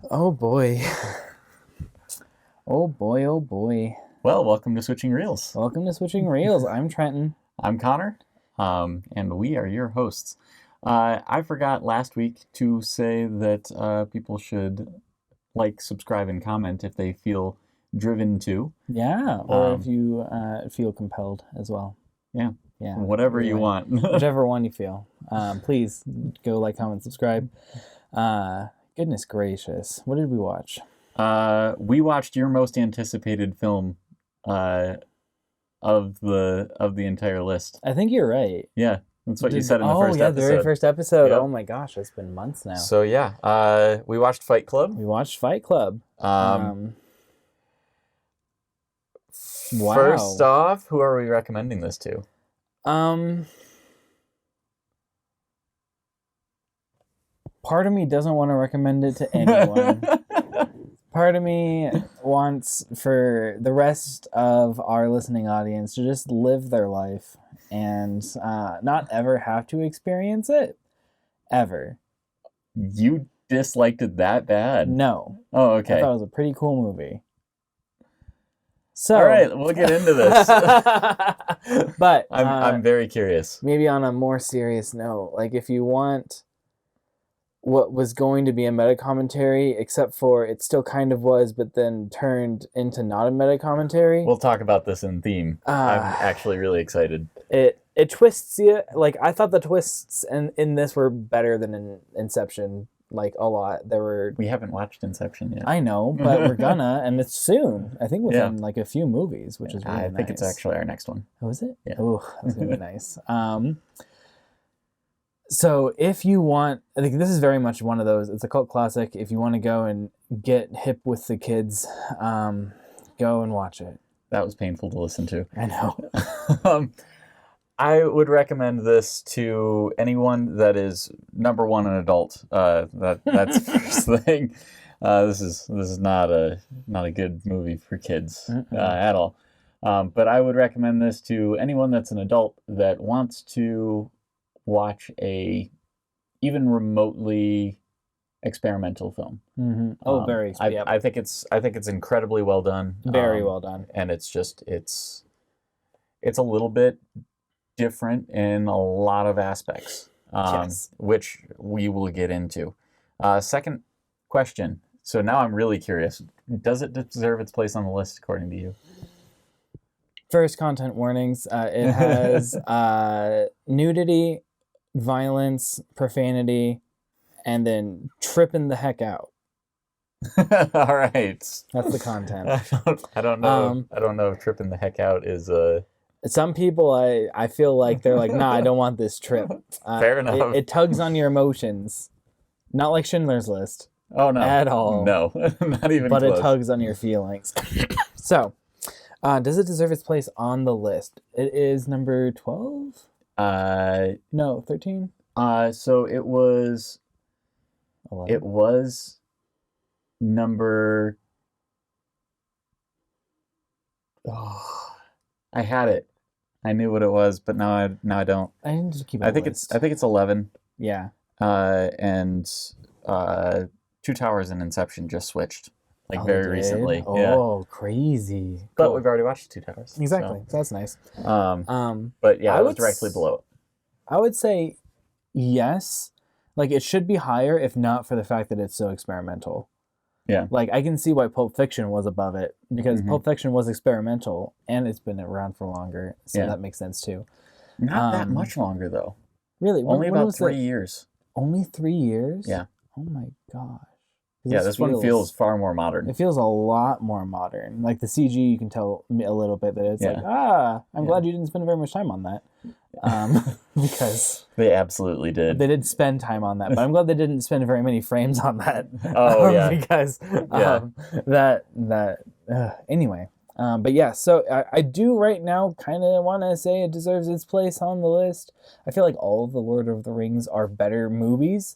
Oh boy. Oh boy, oh boy. Well, welcome to Switching Reels. Welcome to Switching Reels. I'm Trenton. I'm Connor, and we are your hosts. I forgot last week to say that people should like, subscribe, and comment if they feel driven to. Yeah, or if you feel compelled as well. Yeah. Yeah. Whatever you want. Whichever one you feel. Please go like, comment, subscribe. Goodness gracious. What did we watch? We watched your most anticipated film of the entire list. I think you're right. Yeah, that's what you said in the first the episode. very first episode. Yep. Oh my gosh, it's been months now. So yeah, we watched Fight Club. We watched Fight Club. Wow. First off, who are we recommending this to? Part of me doesn't want to recommend it to anyone. Part of me wants for the rest of our listening audience to just live their life and not ever have to experience it. Ever. You disliked it that bad? No. Oh, okay. I thought it was a pretty cool movie. So, all right, we'll get into this. But I'm very curious. Maybe on a more serious note, like if you want what was going to be a meta commentary, except for it still kind of was, but then turned into not a meta commentary. We'll talk about this in theme. I'm actually really excited. It twists you. Like I thought the twists in this were better than in Inception. Like a lot. We haven't watched Inception yet. I know, but we're gonna, and it's soon. I think within like a few movies, which is really nice. I think it's actually our next one. Oh, is it? Yeah. Oh, that's gonna be nice. So if you want, I think this is very much one of those. It's a cult classic. If you want to go and get hip with the kids, go and watch it. That was painful to listen to. I know. I would recommend this to anyone that is, number one, an adult. That's the first thing. This is not a good movie for kids at all. But I would recommend this to anyone that's an adult that wants to watch a even remotely experimental film. Mm-hmm. Oh, very. I think it's incredibly well done. Very well done. And it's a little bit different in a lot of aspects, yes. Which we will get into. Second question. So now I'm really curious. Does it deserve its place on the list according to you? First, content warnings. It has nudity, violence, profanity, and then tripping the heck out. All right. That's the content. I don't know. I don't know if tripping the heck out is Some people, I feel like they're like, nah, I don't want this trip. Fair enough. It tugs on your emotions. Not like Schindler's List. Oh, no. At all. No, not even but close. It tugs on your feelings. So, does it deserve its place on the list? It is number 12? No, 13? So it was... 11? It was number... Oh, I had it. I knew what it was, but now I don't. I need to keep. I think it's 11. Yeah. And Two Towers and Inception just switched very recently. Oh, crazy! But cool. We've already watched Two Towers. Exactly. So that's nice. But yeah, it was directly below it. I would say yes. Like it should be higher, if not for the fact that it's so experimental. Yeah. Like I can see why Pulp Fiction was above it, because Pulp Fiction was experimental and it's been around for longer, so that makes sense too. Not that much longer though. Really? Only about 3 years. Only 3 years? Yeah. Oh my gosh. Yeah, this one feels far more modern. It feels a lot more modern. Like the CG, you can tell a little bit that it's I'm glad you didn't spend very much time on that. Because they absolutely did. They did spend time on that, but I'm glad they didn't spend very many frames on that. Oh, yeah. Because anyway. But yeah, so I do right now kind of want to say it deserves its place on the list. I feel like all of the Lord of the Rings are better movies,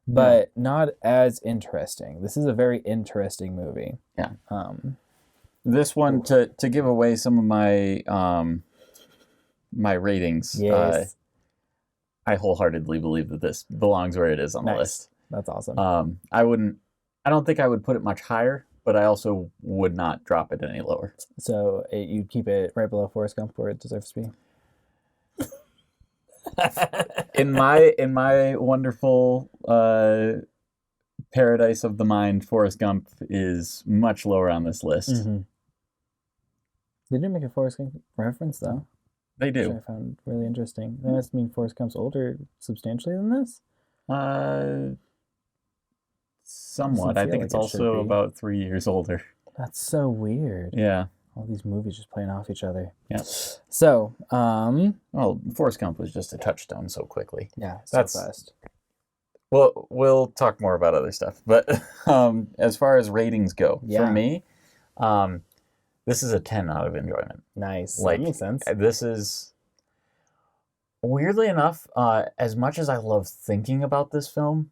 but not as interesting. This is a very interesting movie. Yeah. This one, to give away some of my my ratings, yes. I wholeheartedly believe that this belongs where it is on the list. That's awesome. I wouldn't I don't think I would put it much higher, but I also would not drop it any lower. So you'd keep it right below Forrest Gump where it deserves to be. In my wonderful paradise of the mind, Forrest Gump is much lower on this list. Mm-hmm. They didn't make a Forrest Gump reference though. They do. Which I found really interesting. That must mean Forrest Gump's older substantially than this? Somewhat. I think like it's it also should be. about 3 years older. That's so weird. Yeah. All these movies just playing off each other. Yeah. So, Well, Forrest Gump was just a touchstone so quickly. yeah, That's- fast. Well, we'll talk more about other stuff. But as far as ratings go, Yeah. for me, this is a 10 out of enjoyment. Nice. Like, that makes sense. This is, weirdly enough, as much as I love thinking about this film,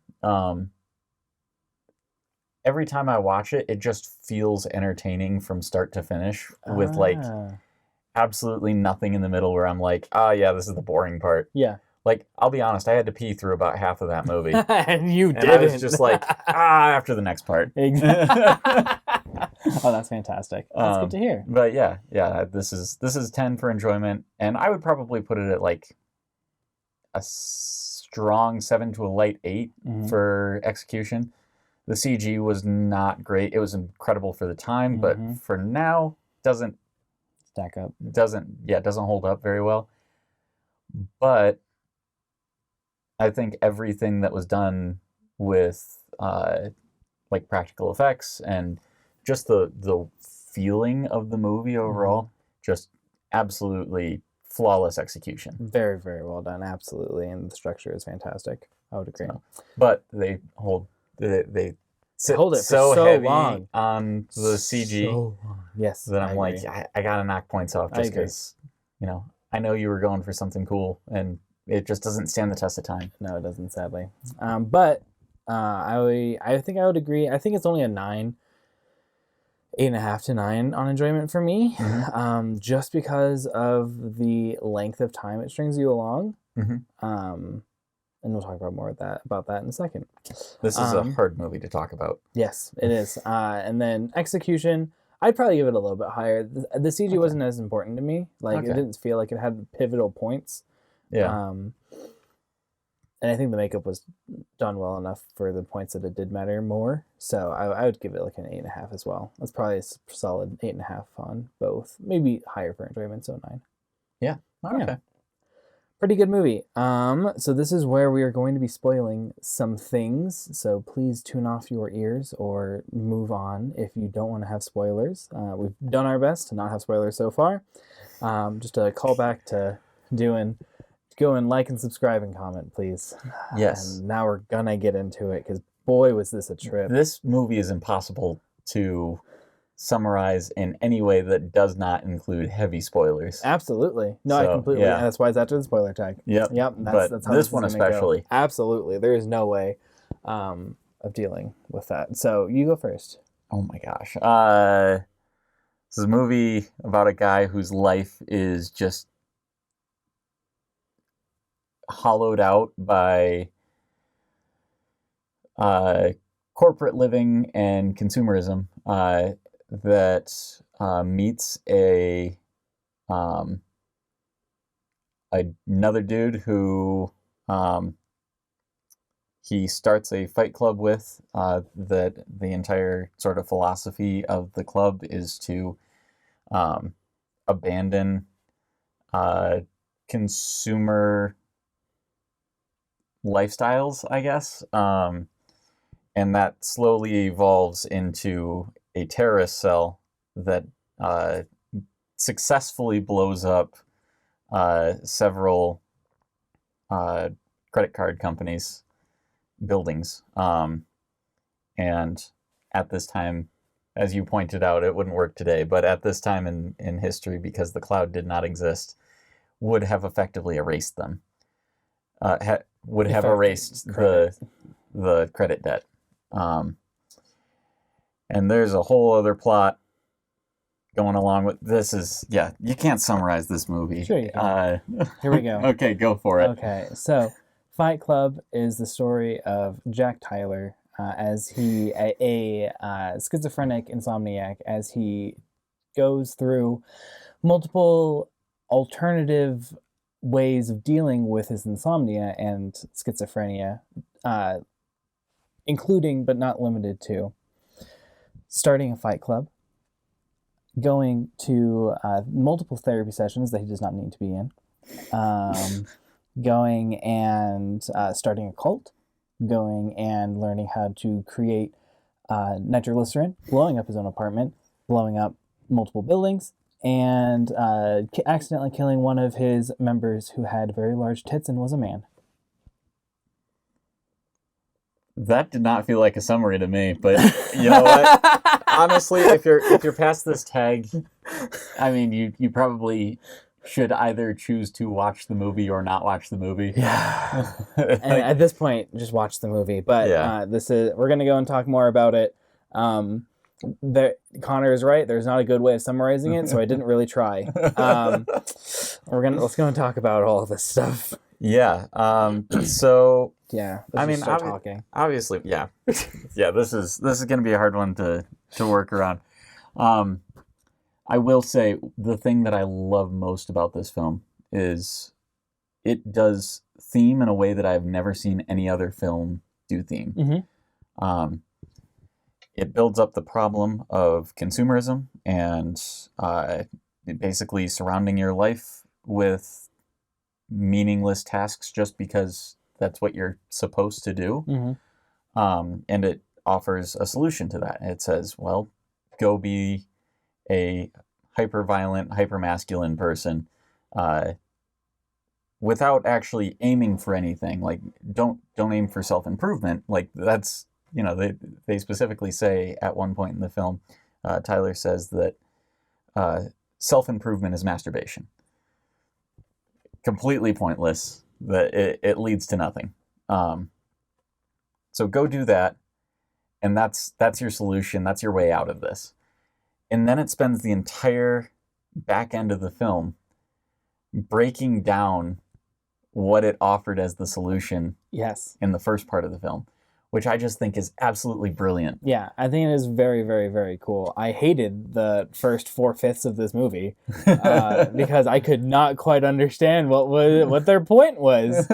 every time I watch it, it just feels entertaining from start to finish with like absolutely nothing in the middle where I'm like, yeah, this is the boring part. Yeah. Like, I'll be honest, I had to pee through about half of that movie. And you And didn't. I was just like, after the next part. Oh, that's fantastic. That's good to hear. But yeah, this is 10 for enjoyment, and I would probably put it at like a strong 7 to a light 8 Mhm. for execution. The CG was not great. It was incredible for the time, but Mhm. for now doesn't Stack up. doesn't hold up very well. But I think everything that was done with like practical effects and just the feeling of the movie overall, just absolutely flawless execution. Very, very well done. Absolutely. And the structure is fantastic. I would agree. But they hold they sit hold it for so so heavy long. on the CG So long. Yes. that I'm like, agree. I gotta knock points off I just agree. because, I know you were going for something cool and it just doesn't stand the test of time. No, it doesn't, sadly. But I think I would agree. I think it's only a 9, 8.5 to 9 on enjoyment for me, Mhm. just because of the length of time it strings you along. Mhm. And we'll talk about more about that in a second. This is a hard movie to talk about. Yes, it is. And then execution, I'd probably give it a little bit higher. The CG wasn't as important to me. Like, it didn't feel like it had pivotal points. Yeah. And I think the makeup was done well enough for the points that it did matter more. So I would give it like an 8.5 as well. That's probably a solid 8.5 on both. Maybe higher for enjoyment, so 9. Yeah. Okay. Yeah. Pretty good movie. So this is where we are going to be spoiling some things. So please tune off your ears or move on if you don't want to have spoilers. We've done our best to not have spoilers so far. Just a call back to go and like and subscribe and comment, please. Yes. And now we're gonna get into it because boy, was this a trip. This movie is impossible to summarize in any way that does not include heavy spoilers. Absolutely. No, I So, completely. yeah. And that's why it's after the spoiler tag. Yep. That's how this is one gonna go. especially. Absolutely. There is no way of dealing with that. So you go first. Oh my gosh. This is a movie about a guy whose life is just hollowed out by corporate living and consumerism that meets another dude who he starts a fight club with, that the entire sort of philosophy of the club is to abandon consumer lifestyles, I guess. And that slowly evolves into a terrorist cell that successfully blows up several credit card companies' buildings. And at this time, as you pointed out, it wouldn't work today, but at this time in history, because the cloud did not exist, would have effectively erased them. Would have erased the credit debt. And there's a whole other plot going along with this. You can't summarize this movie. Sure you can. Here we go. Okay, go for it. Okay, so Fight Club is the story of Jack Tyler, as a schizophrenic insomniac, as he goes through multiple alternative ways of dealing with his insomnia and schizophrenia, including but not limited to starting a fight club, going to multiple therapy sessions that he does not need to be in, going and starting a cult, going and learning how to create nitroglycerin, blowing up his own apartment, blowing up multiple buildings, and accidentally killing one of his members who had very large tits and was a man. That did not feel like a summary to me, but you know what? Honestly, if you're past this tag, I mean, you probably should either choose to watch the movie or not watch the movie. Yeah. And at this point, just watch the movie. But Yeah. we're gonna go and talk more about it. Connor is right. There's not a good way of summarizing it, so I didn't really try. Let's go and talk about all of this stuff. Yeah. So Yeah. I mean, start talking. obviously, yeah, yeah. This is going to be a hard one to work around. I will say the thing that I love most about this film is it does theme in a way that I've never seen any other film do theme. Mm-hmm. It builds up the problem of consumerism and basically surrounding your life with meaningless tasks just because that's what you're supposed to do. Mm-hmm. And it offers a solution to that. It says, well, go be a hyper-violent, hyper-masculine person without actually aiming for anything. Like, don't aim for self-improvement. Like, that's, you know, they specifically say at one point in the film, Tyler says that self-improvement is masturbation. Completely pointless. That it leads to nothing. So go do that, and that's your solution. That's your way out of this. And then it spends the entire back end of the film breaking down what it offered as the solution. Yes. In the first part of the film, which I just think is absolutely brilliant. Yeah, I think it is very, very, very cool. I hated the first 4/5 of this movie because I could not quite understand what their point was.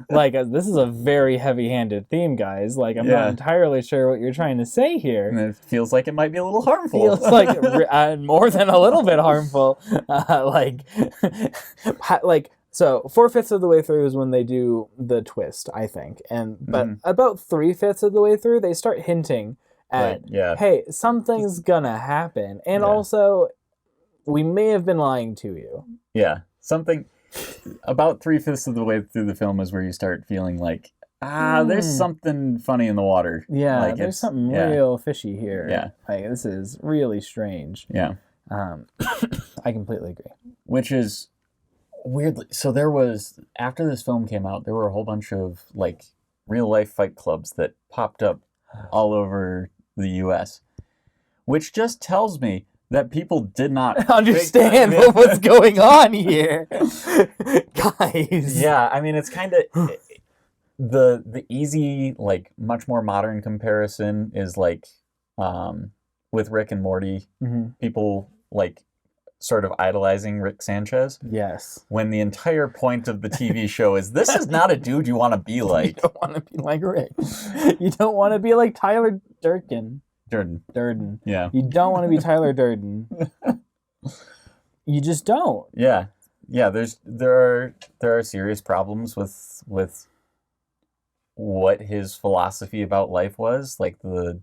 Like, this is a very heavy-handed theme, guys. Like, I'm not entirely sure what you're trying to say here. And it feels like it might be a little harmful. Feels like more than a little bit harmful. So 4/5 of the way through is when they do the twist, I think, but about 3/5 of the way through, they start hinting at, hey, something's gonna happen, and also, we may have been lying to you. Yeah, something about 3/5 of the way through the film is where you start feeling like, there's something funny in the water. Yeah, like there's something real fishy here. Yeah, like this is really strange. Yeah, I completely agree. Which is. Weirdly, so there was, after this film came out, there were a whole bunch of like real life fight clubs that popped up all over the US, which just tells me that people did not understand what was going on here. Guys. Yeah, I mean, it's kind of the easy, like much more modern comparison is like with Rick and Morty, people like sort of idolizing Rick Sanchez. Yes. When the entire point of the TV show is, this is not a dude you want to be like. You don't want to be like Rick. You don't want to be like Tyler Durden. Yeah. You don't want to be Tyler Durden. You just don't. Yeah. Yeah, there are serious problems with what his philosophy about life was, like the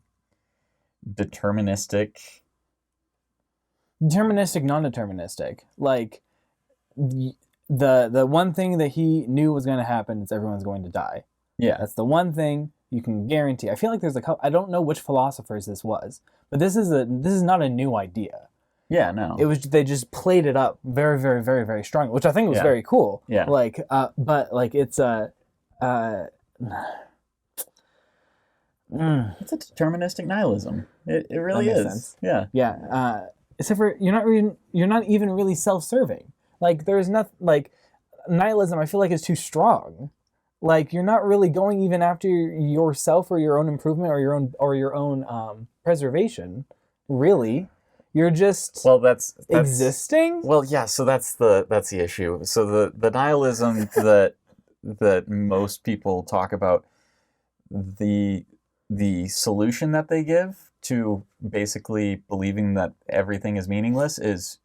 deterministic, non-deterministic. Like the one thing that he knew was going to happen is everyone's going to die. Yeah, that's the one thing you can guarantee. I feel like there's a couple. I don't know which philosophers this was, but this is not a new idea. Yeah, no. It was, they just played it up very, very, very, very strong, which I think was very cool. Yeah. Like, but like it's It's a deterministic nihilism. It really is. Sense. Yeah. Yeah. Except for you're not even really self-serving. Like there's nothing, like nihilism I feel like is too strong. Like, you're not really going even after yourself or your own improvement or your own preservation. Really, you're just Well, that's existing. well, yeah. So that's the issue. So the nihilism that most people talk about, the solution that they give to basically believing that everything is meaningless is,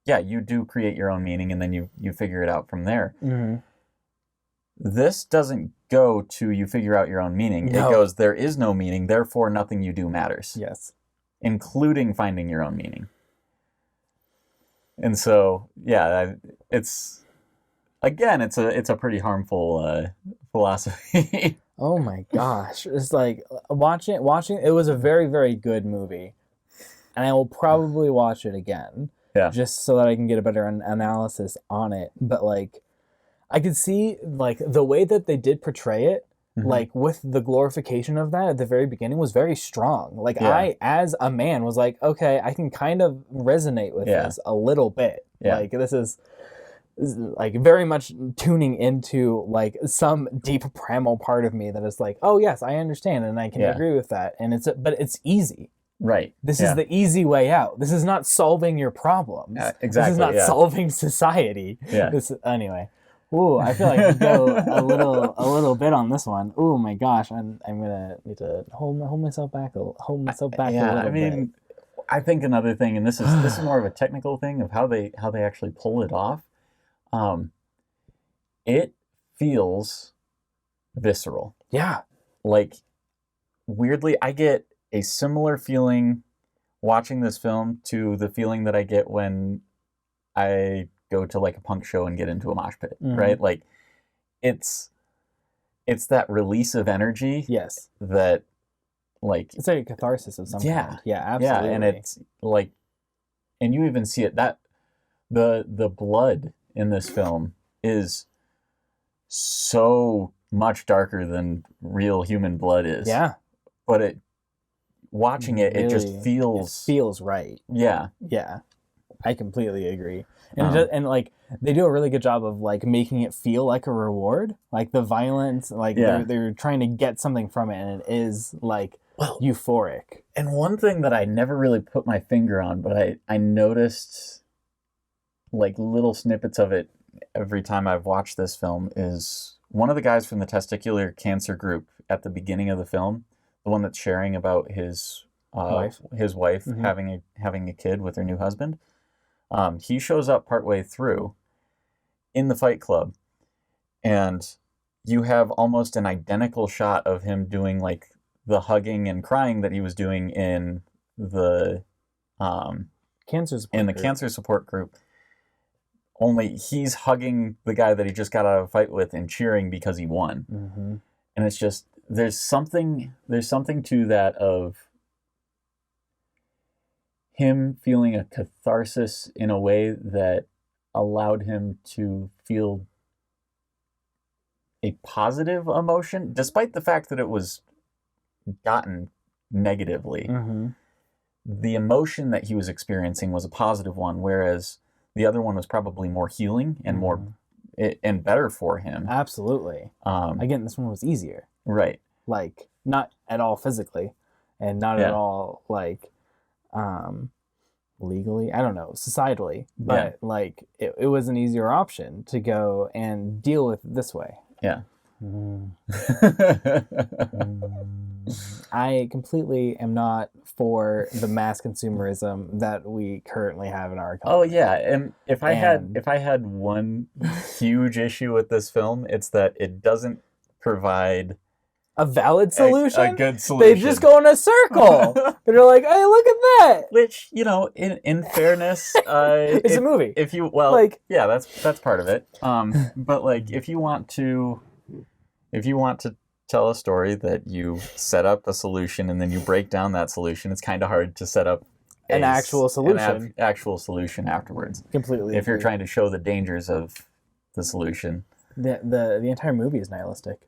yeah, you do create your own meaning and then you figure it out from there. Mm-hmm. This doesn't go to you figure out your own meaning. No. It goes, there is no meaning, therefore nothing you do matters. Yes. Including finding your own meaning. And so, yeah, it's a pretty harmful philosophy. Oh my gosh. It's like watching it was a very, very good movie. And I will probably watch it again. Yeah. Just so that I can get a better analysis on it. But like, I could see like the way that they did portray it, like with the glorification of that at the very beginning was very strong. Like I, as a man, was like, okay, I can kind of resonate with this a little bit. Yeah. Like this is like very much tuning into like some deep primal part of me that is like, oh yes, I understand and I can agree with that. And but it's easy. Right. This is the easy way out. This is not solving your problems. Exactly. This is not solving society. Yeah. Anyway. Ooh, I feel like I could go a little bit on this one. Ooh, my gosh, I'm gonna need to hold myself back a little bit. I think another thing, and this is more of a technical thing of how they actually pull it off. It feels visceral. Yeah. Like, weirdly, I get a similar feeling watching this film to the feeling that I get when I go to like a punk show and get into a mosh pit, right? Like, it's that release of energy. Yes. That, like, it's like a catharsis of some kind. Yeah, absolutely. Yeah, and it's like, and you even see it, that the blood in this film is so much darker than real human blood is. Yeah. But watching it, really, it just feels right. Yeah. Yeah. I completely agree. And like they do a really good job of like making it feel like a reward, like the violence, like they're trying to get something from it, and it is like euphoric. And one thing that I never really put my finger on, but I noticed like little snippets of it every time I've watched this film, is one of the guys from the testicular cancer group at the beginning of the film, the one that's sharing about his wife having a kid with her new husband. He shows up partway through in the Fight Club, and you have almost an identical shot of him doing like the hugging and crying that he was doing in the cancer support group. Only he's hugging the guy that he just got out of a fight with and cheering because he won. And it's just, there's something to that of him feeling a catharsis in a way that allowed him to feel a positive emotion, despite the fact that it was gotten negatively. The emotion that he was experiencing was a positive one, whereas the other one was probably more healing and more and better for him. Absolutely. Again, this one was easier. Right. Like, not at all physically, and not at all like legally, I don't know, societally, but like it was an easier option to go and deal with this way. Yeah. I completely am not for the mass consumerism that we currently have in our economy. Oh yeah, and if I had one huge issue with this film, it's that it doesn't provide a valid solution. A good solution. They just go in a circle. They're like, "Hey, look at that." Which, you know, in fairness, it's a movie. If you yeah, that's part of it. But like, if you want to tell a story that you set up a solution and then you break down that solution, it's kind of hard to set up an actual solution. Actual solution afterwards. Completely. If you're trying to show the dangers of the solution. The entire movie is nihilistic.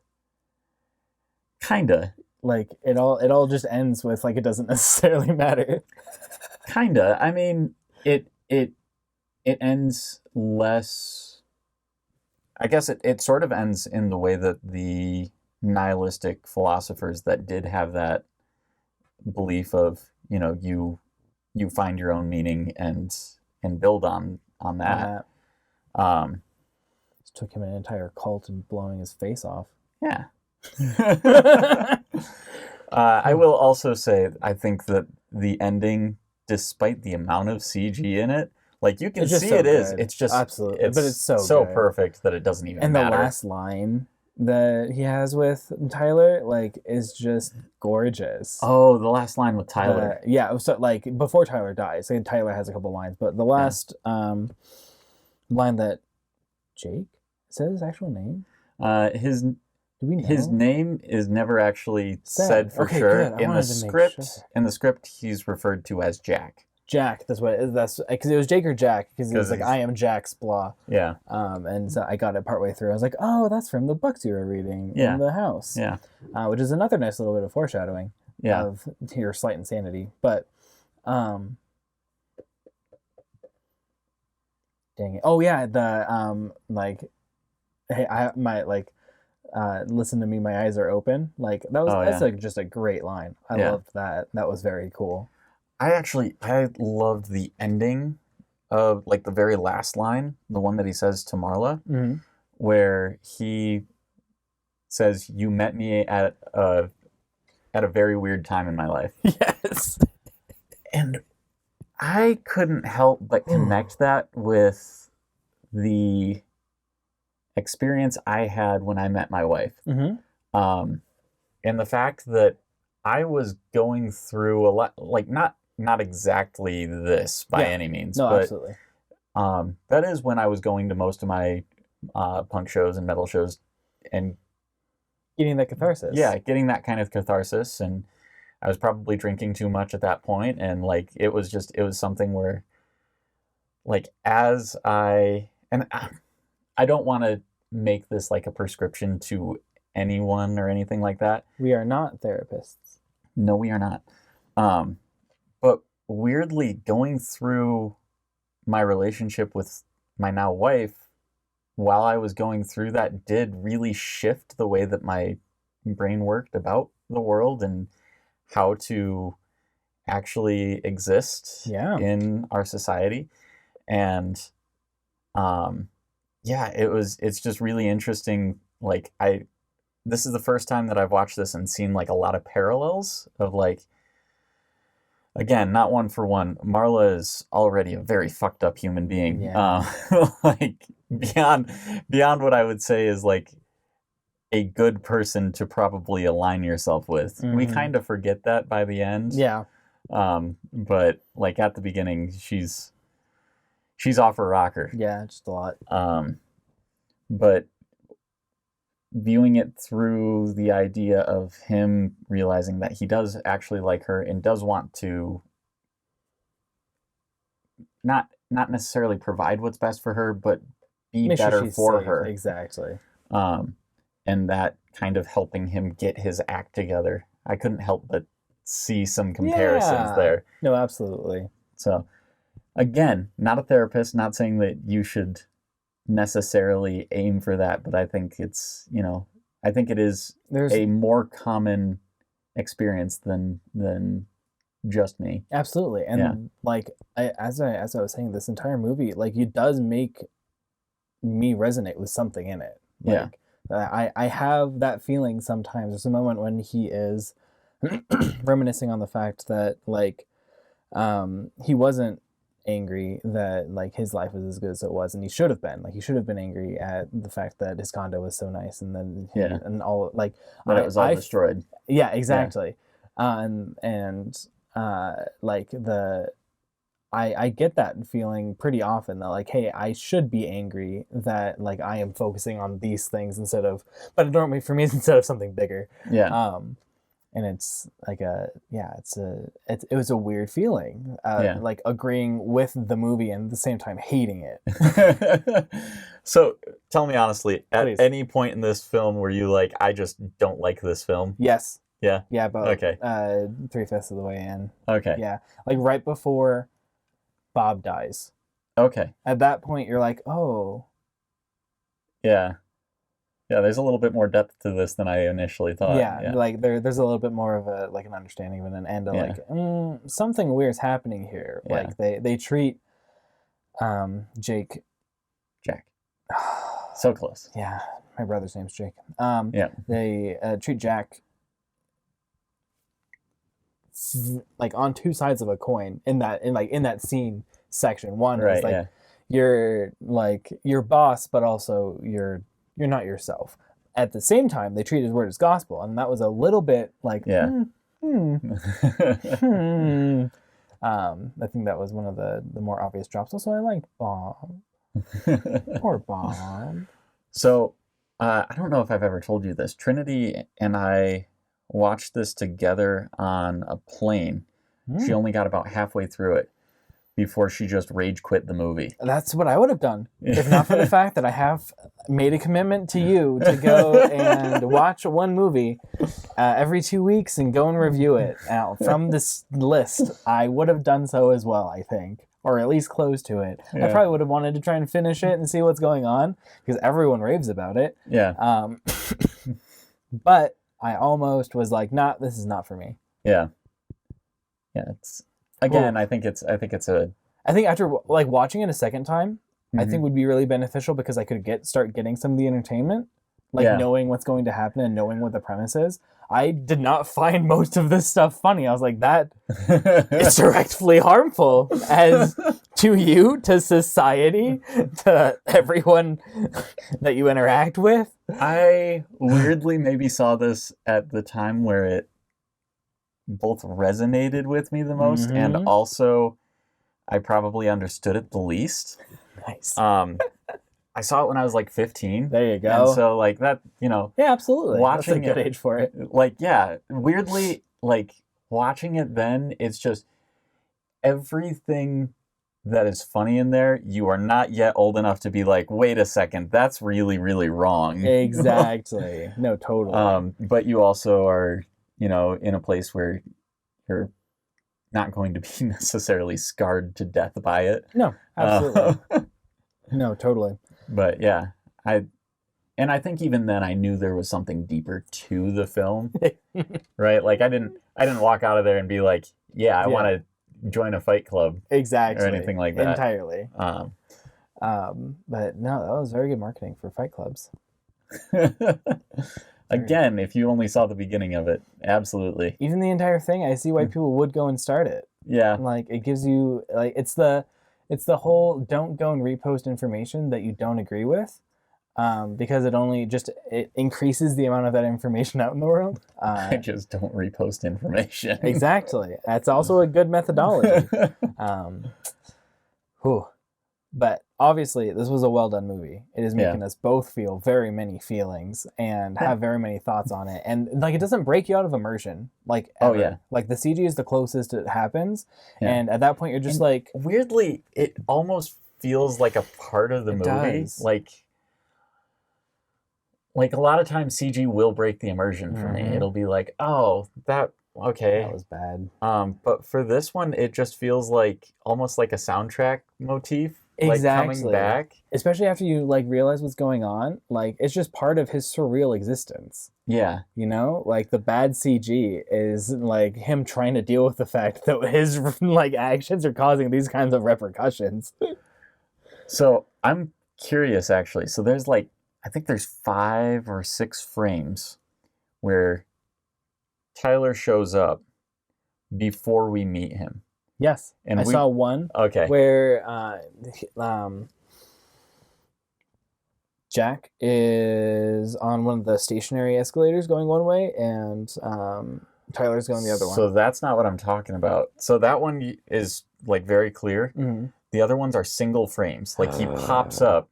Kinda. Like it all just ends with like it doesn't necessarily matter. Kinda. I mean, it ends less. I guess it sort of ends in the way that the nihilistic philosophers that did have that belief of, you find your own meaning and build on on that. that. Um, It took him an entire cult and blowing his face off. yeah. I will also say, I think that the ending, despite the amount of CG in it, like you can It's just see so it is. good. It's just Absolutely, but it's so good. perfect that it doesn't even And matter. the last line that he has with Tyler, like, is just gorgeous. Oh, the last line with Tyler. Yeah, so like before Tyler dies, and Tyler has a couple lines, but the last line that Jake, is that his actual name? His Do we know? His name is never actually said for sure. Good. In the script, he's referred to as Jack. Jack, that's because it was Jake or Jack, because it was like, I am Jack's blah. Yeah. And so I got it partway through. I was like, oh, that's from the books you were reading in the house. Yeah. Which is another nice little bit of foreshadowing of your slight insanity. But, dang it. Oh yeah, the hey, I might listen to me, my eyes are open. Like that's like just a great line. I loved that. That was very cool. I loved the ending of like the very last line, the one that he says to Marla, where he says, "You met me at a very weird time in my life." Yes. And I couldn't help but connect that with the experience I had when I met my wife. And the fact that I was going through a lot, like not exactly this by any means, but absolutely. That is when I was going to most of my punk shows and metal shows and getting that catharsis. Yeah, getting that kind of catharsis. And I was probably drinking too much at that point, and like it was something where, like, I don't want to make this like a prescription to anyone or anything like that. We are not therapists. No, we are not. But weirdly, going through my relationship with my now wife, while I was going through that, did really shift the way that my brain worked about the world and how to actually exist in our society. And it's just really interesting. Like this is the first time that I've watched this and seen like a lot of parallels of like, again, not one for one. Marla is already a very fucked up human being. Yeah. Like beyond what I would say is like a good person to probably align yourself with. We kind of forget that by the end. Yeah. But like at the beginning, she's off her rocker. Yeah, just a lot. But viewing it through the idea of him realizing that he does actually like her and does want to not necessarily provide what's best for her, but be Make better sure for safe. her. Exactly. And that kind of helping him get his act together. I couldn't help but see some comparisons there. No, absolutely. So, again, not a therapist, not saying that you should necessarily aim for that, but I think it's, I think it is a more common experience than just me. Absolutely. And like as I was saying, this entire movie, like, it does make me resonate with something in it. Like, I have that feeling sometimes. There's a moment when he is reminiscing on the fact that like he wasn't angry that like his life was as good as it was, and he should have been. Like, he should have been angry at the fact that his condo was so nice, and then and all like that it was all destroyed. Yeah, exactly. Like I get that feeling pretty often, that like, hey, I should be angry that like I am focusing on these things instead of, but normally for me it's instead of something bigger. Yeah. And it's like it was a weird feeling, like agreeing with the movie and at the same time hating it. So tell me honestly, at Please. any point in this film were you like, I just don't like this film? Yes. Yeah. Yeah, but okay. 3/5 of the way in. Okay. Yeah, like right before Bob dies. Okay. At that point, you're like, oh, Yeah. Yeah, there's a little bit more depth to this than I initially thought. Yeah, like there's a little bit more of a like an understanding of it, and Yeah. like something weird's happening here. Yeah. Like they treat Jake. Jack. So close. Yeah, my brother's name's Jake. Yeah. They treat Jack like on two sides of a coin in that scene section. One Right, is like yeah. you're like your boss, but also you're not yourself. At the same time, they treat his word as gospel, and that was a little bit like Yeah. I think that was one of the more obvious drops. Also, I liked Bob. Poor Bob. So, I don't know if I've ever told you this. Trinity and I watched this together on a plane. She only got about halfway through it before she just rage quit the movie. That's what I would have done, if not for the fact that I have made a commitment to you to go and watch one movie every 2 weeks and go and review it. Now, from this list, I would have done so as well, I think, or at least close to it. Yeah. I probably would have wanted to try and finish it and see what's going on, because everyone raves about it. Yeah. But I almost was like, nah, this is not for me. Yeah. Yeah, it's again, I think it's a I think after like watching it a second time, I Mhm. think would be really beneficial, because I could start getting some of the entertainment, like Yeah. knowing what's going to happen and knowing what the premise is. I did not find most of this stuff funny. I was like, that is directly harmful as to you, to society, to everyone that you interact with. I weirdly maybe saw this at the time where it both resonated with me the most and Mhm. also I probably understood it the least. Nice. I saw it when I was like 15. There you go. And so like that, Yeah, absolutely. watching That's a good it- age for it. like yeah, weirdly like watching it then it's just everything that is funny in there, you are not yet old enough to be like, wait a second, that's really, really wrong. Exactly. No, totally. But you also are, in a place where you're not going to be necessarily scarred to death by it. No, absolutely. No, totally. But yeah, I think even then I knew there was something deeper to the film, right? Like I didn't walk out of there and be like, yeah, I want to join a fight club Exactly. or anything like that. Entirely. Um, But no, that was very good marketing for fight clubs. Again, if you only saw the beginning of it, absolutely. Even the entire thing, I see why people would go and start it. Yeah. Like it gives you like it's the whole don't go and repost information that you don't agree with, because it increases the amount of that information out in the world. I just don't repost information. Exactly. That's also a good methodology. Whew. But obviously, this was a well done movie. It is making us both feel very many feelings and have very many thoughts on it. And like, it doesn't break you out of immersion. Like, ever. Oh, yeah. Like the CG is the closest it happens. Yeah. And at that point, you're just like, Weirdly, it almost feels like a part of the movie. does. Like a lot of times CG will break the immersion for me. Mhm. It'll be like, oh, okay. that was bad. But for this one, it just feels like almost like a soundtrack motif. Exactly. Like coming back. Especially after you like realize what's going on. Like, it's just part of his surreal existence. Yeah. You know, like the bad CG is like him trying to deal with the fact that his like actions are causing these kinds of repercussions. So I'm curious actually. So there's I think there's 5 or 6 frames where Tyler shows up before we meet him. Yes, And I saw one Okay. where Jack is on one of the stationary escalators going one way, and Tyler's going the other one. So that's not what I'm talking about. So that one is like very clear. Mhm. The other ones are single frames. Like he pops up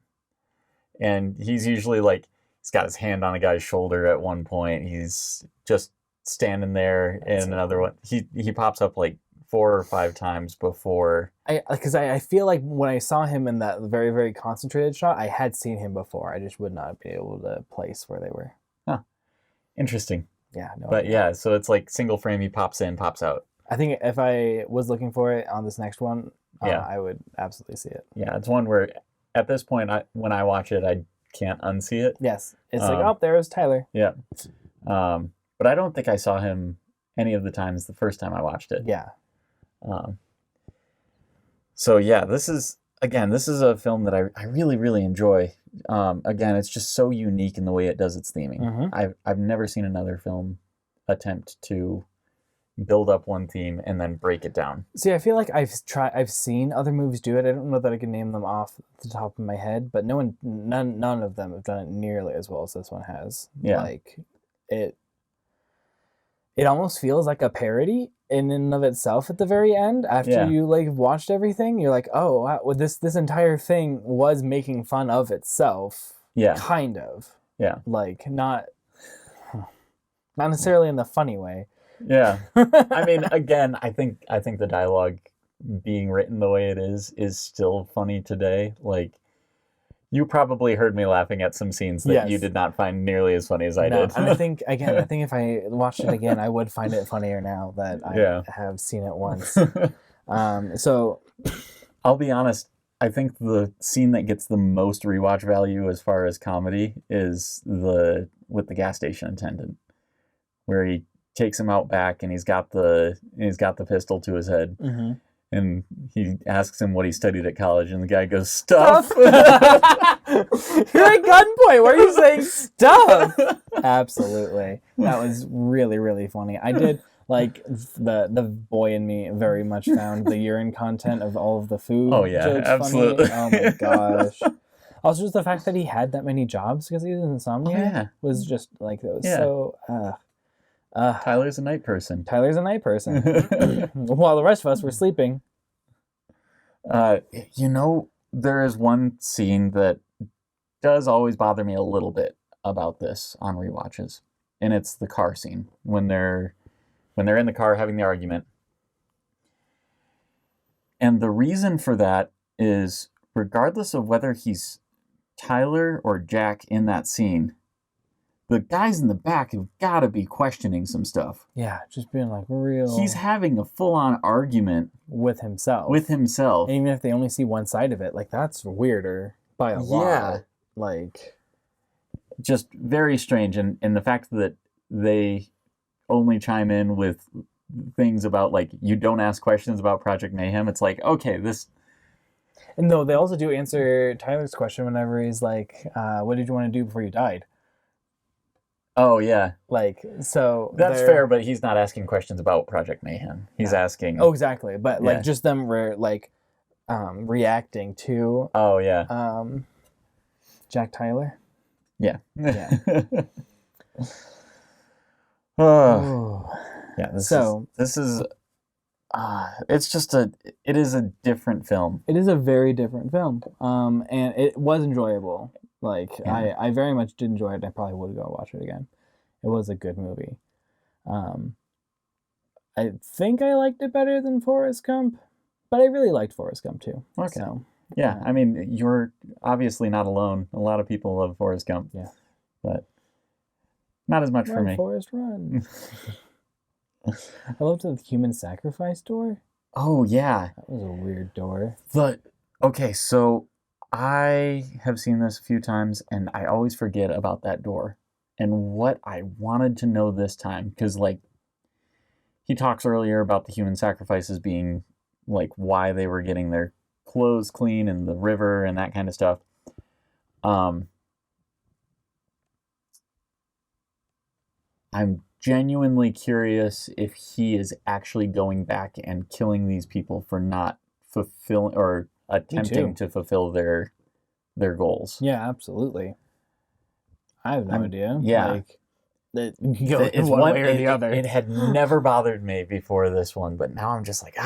and he's usually like, he's got his hand on a guy's shoulder at one point. He's just standing there in another one. He pops up like 4 or 5 times before. Because I feel like when I saw him in that very, very concentrated shot, I had seen him before. I just would not be able to place where they were. Huh. Interesting. Yeah, no. But yeah, so it's like single frame, he pops in, pops out. I think if I was looking for it on this next one, Yeah. I would absolutely see it. Yeah, it's one where at this point, when I watch it, I can't unsee it. Yes. It's like, oh, there's Tyler. Yeah. But I don't think I saw him any of the times the first time I watched it. Yeah. So yeah, this is a film that I really, really enjoy. Again, it's just so unique in the way it does its theming. Mm-hmm. I've never seen another film attempt to build up one theme and then break it down. See, I feel like I've seen other movies do it. I don't know that I can name them off the top of my head, but none of them have done it nearly as well as this one has. Yeah. Like it almost feels like a parody in and of itself at the very end. After you like watched everything, you're like, oh wow, well, this entire thing was making fun of itself. Yeah. Kind of. Yeah. Like not necessarily in the funny way. Yeah. I mean, again, I think the dialogue being written the way it is still funny today. Like, you probably heard me laughing at some scenes that you did not find nearly as funny as I did. And I think if I watched it again, I would find it funnier now that I have seen it once. So I'll be honest, I think the scene that gets the most rewatch value as far as comedy is with the gas station attendant, where he takes him out back and he's got the pistol to his head. Mm-hmm. And he asks him what he studied at college, and the guy goes, stuff. You're at gunpoint. Why are you saying stuff? Absolutely. That was really, really funny. I did, like, the boy in me very much found the urine content of all of the food. Oh, yeah, jokes absolutely. Funny. Oh, my gosh. Also, just the fact that he had that many jobs because he was insomnia was just, like, it was so... Tyler's a night person. Tyler's a night person. While the rest of us were sleeping. There is one scene that does always bother me a little bit about this on rewatches, and it's the car scene when they're in the car having the argument. And the reason for that is, regardless of whether he's Tyler or Jack in that scene, the guys in the back have got to be questioning some stuff. Yeah, just being like real... He's having a full-on argument. With himself. And even if they only see one side of it, like, that's weirder by a lot. Yeah. Like... Just very strange. And the fact that they only chime in with things about, like, you don't ask questions about Project Mayhem. It's like, okay, this... And no, they also do answer Tyler's question whenever he's like, what did you want to do before you died? Oh, yeah. Like, so... That's fair, but he's not asking questions about Project Mayhem. He's asking... Oh, exactly. But, like, just them, reacting to... Oh, yeah. Jack Tyler? Yeah. Yeah. Yeah, this is... it's just it is a different film. It is a very different film. And it was enjoyable. Like, I very much did enjoy it, and I probably would go watch it again. It was a good movie. I think I liked it better than Forrest Gump, but I really liked Forrest Gump too. Okay. So, yeah, I mean, you're obviously not alone. A lot of people love Forrest Gump. Yeah. But not as much for me. Forrest, run. I loved the human sacrifice door. Oh, yeah. That was a weird door. Okay, so... I have seen this a few times, and I always forget about that door. And what I wanted to know this time, because, like, he talks earlier about the human sacrifices being, like, why they were getting their clothes clean in the river and that kind of stuff. I'm genuinely curious if he is actually going back and killing these people for not fulfilling or attempting to fulfill their goals. Yeah, absolutely. I have no idea. Yeah. Like, it's one way or the other. It had never bothered me before this one, but now I'm just like,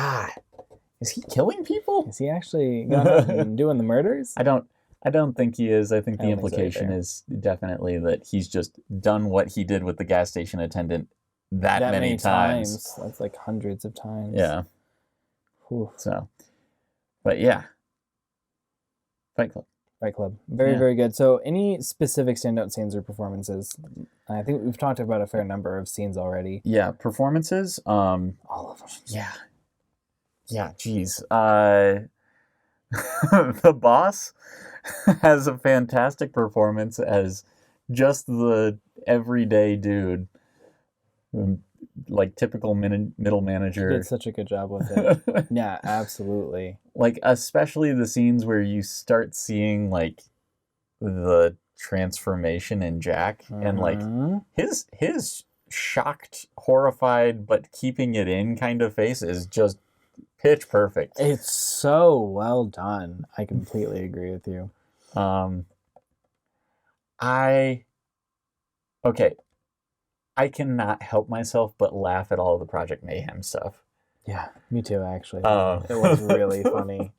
is he killing people? Is he actually going out and doing the murders? I don't think he is. I think the implication is definitely that he's just done what he did with the gas station attendant that many times. That's like hundreds of times. Yeah. Whew. So, but yeah. Fight Club. Very, very good. So any specific standout scenes or performances? I think we've talked about a fair number of scenes already. Yeah, performances. All of them. Yeah. Yeah, geez. The boss has a fantastic performance as just the everyday dude, like typical middle He manager. did such a good job with it. Yeah, absolutely. Like, especially the scenes where you start seeing like the transformation in Jack, and like his shocked, horrified, but keeping it in kind of face is just pitch perfect. It's so well done. I completely agree with you. I cannot help myself but laugh at all of the Project Mayhem stuff. Yeah, me too, actually. It was really funny.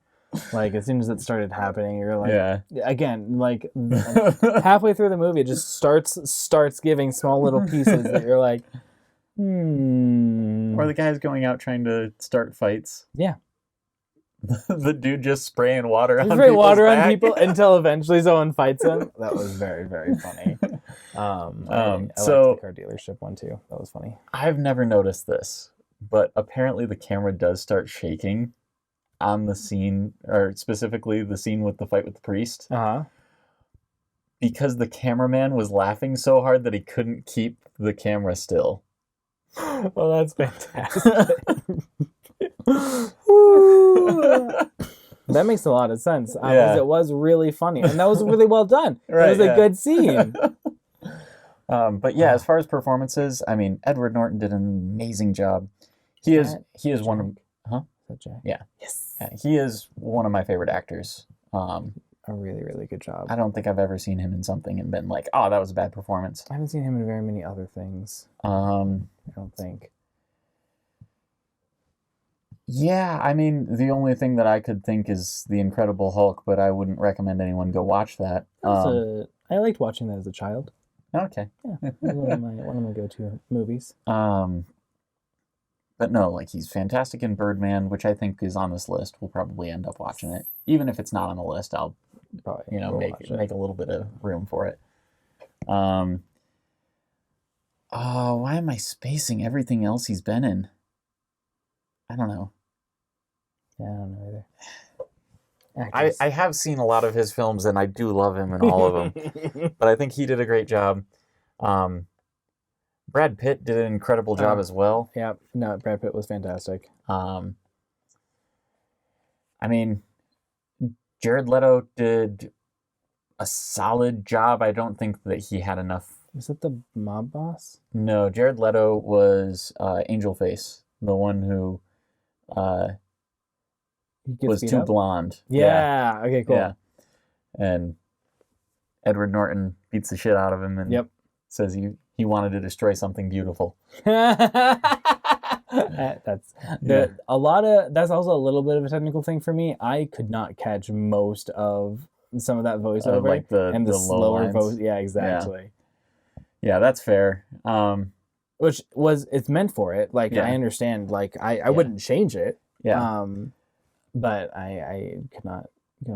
Like, as soon as it started happening, you're like, Yeah. Again, like, halfway through the movie, it just starts giving small little pieces that you're like, Or the guy's going out trying to start fights. Yeah. The dude just spraying water on Spray water back. on people until eventually someone fights him. That was very, very funny. I liked the car dealership one too. That was funny. I've never noticed this, but apparently the camera does start shaking on the scene, or specifically the scene with the fight with the priest. Because the cameraman was laughing so hard that he couldn't keep the camera still. Well, that's fantastic. That makes a lot of sense. Because it was really funny, and that was really well done. Right, it was a good scene. But yeah, as far as performances, I mean, Edward Norton did an amazing job. He is one of, Is that Jack? Yeah. Yes. Yeah, he is one of my favorite actors. A really, really good job. I don't think I've ever seen him in something and been like, oh, that was a bad performance. I haven't seen him in very many other things. I don't think. Yeah, I mean, the only thing that I could think is The Incredible Hulk, but I wouldn't recommend anyone go watch that. I liked watching that as a child. Okay. Yeah, it was one of my go-to movies. But no, like, he's fantastic in Birdman, which I think is on this list. We'll probably end up watching it. Even if it's not on the list, I'll Probably make a little bit of room for it. Why am I spacing everything else he's been in? I don't know. Yeah, I don't know either. I have seen a lot of his films, and I do love him in all of them. But I think he did a great job. Brad Pitt did an incredible job as well. Yeah, no, Brad Pitt was fantastic. I mean, Jared Leto did a solid job. I don't think that he had enough. Was that the mob boss? No, Jared Leto was Angel Face, the one who was too blonde. Yeah. Okay, cool. Yeah. And Edward Norton beats the shit out of him and says he wanted to destroy something beautiful. That's also a little bit of a technical thing for me. I could not catch most of some of that voiceover, like the slower voice. Yeah, exactly. Yeah, that's fair. Which it's meant for it. Like, I understand. Like, I wouldn't change it. Yeah. But I could not.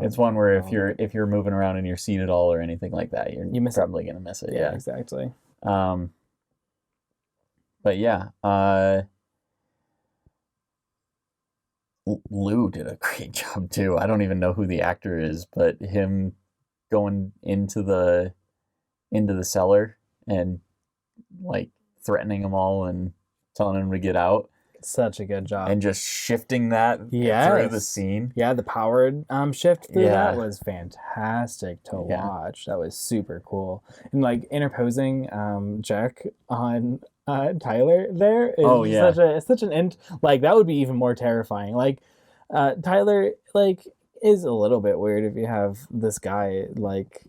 It's one where if you're moving around in your seat at all or anything like that, you're probably gonna miss it. Yeah, exactly. But yeah, Lou did a great job too. I don't even know who the actor is, but him going into the cellar and like threatening them all and telling them to get out. Such a good job. And just shifting that through the scene. Yeah, the powered shift through that was fantastic to watch. That was super cool. And like interposing Jack on Tyler there is such an like that would be even more terrifying. Like Tyler is a little bit weird if you have this guy like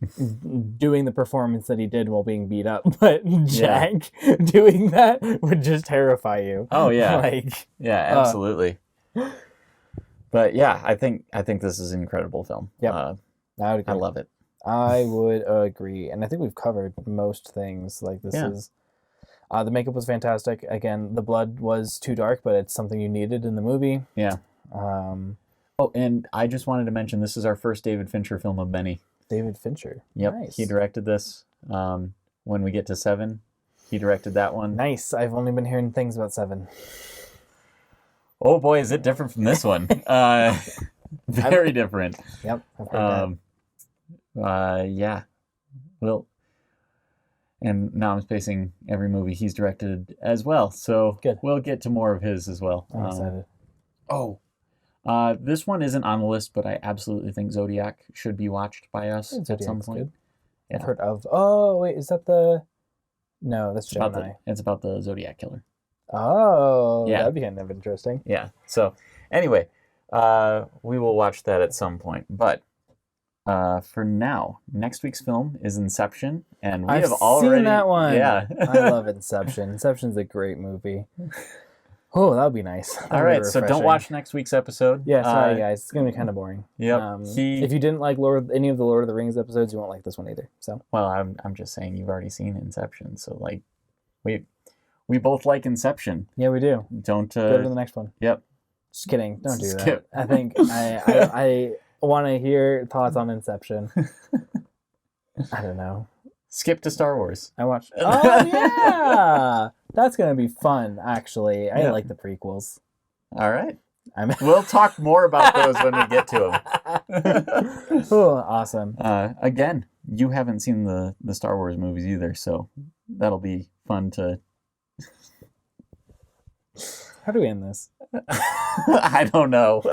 doing the performance that he did while being beat up, but Jack doing that would just terrify you. Oh yeah, absolutely. But yeah, I think this is an incredible film. Yeah, I love it. I would agree, and I think we've covered most things. Like this is. The makeup was fantastic. Again, the blood was too dark, but it's something you needed in the movie. Yeah. Oh, and I just wanted to mention this is our first David Fincher film of many. David Fincher. Yep. Nice. He directed this. When we get to 7, he directed that one. Nice. I've only been hearing things about 7. Oh boy, is it different from this one. Very different. Yep. I've heard that. Yeah. Well, and now I'm spacing every movie he's directed as well. So Good. We'll get to more of his as well. I'm excited. This one isn't on the list, but I absolutely think Zodiac should be watched by us at some point. Good. Yeah. I've heard of. Oh wait, is that the? No, that's Gemini. It's about the Zodiac killer. Oh, Yeah. that'd be kind of interesting. Yeah. So anyway, we will watch that at some point. But for now, next week's film is Inception, and we I've have already seen that one. Yeah. I love Inception. Inception's a great movie. Oh, that would be nice. All right, so don't watch next week's episode. Yeah, sorry guys, it's gonna be kind of boring. Yep. If you didn't like any of the Lord of the Rings episodes, you won't like this one either. So. Well, I'm just saying you've already seen Inception, so like, we both like Inception. Yeah, we do. Don't go to the next one. Yep. Just kidding. Don't do Skip. that. I think I want to hear thoughts on Inception. I don't know. Skip to Star Wars. I watched. Oh yeah, that's gonna be fun. Actually, I Yeah. like the prequels. All right. We'll talk more about those when we get to them. Oh, awesome. Again, you haven't seen the Star Wars movies either, so that'll be fun to. How do we end this? I don't know.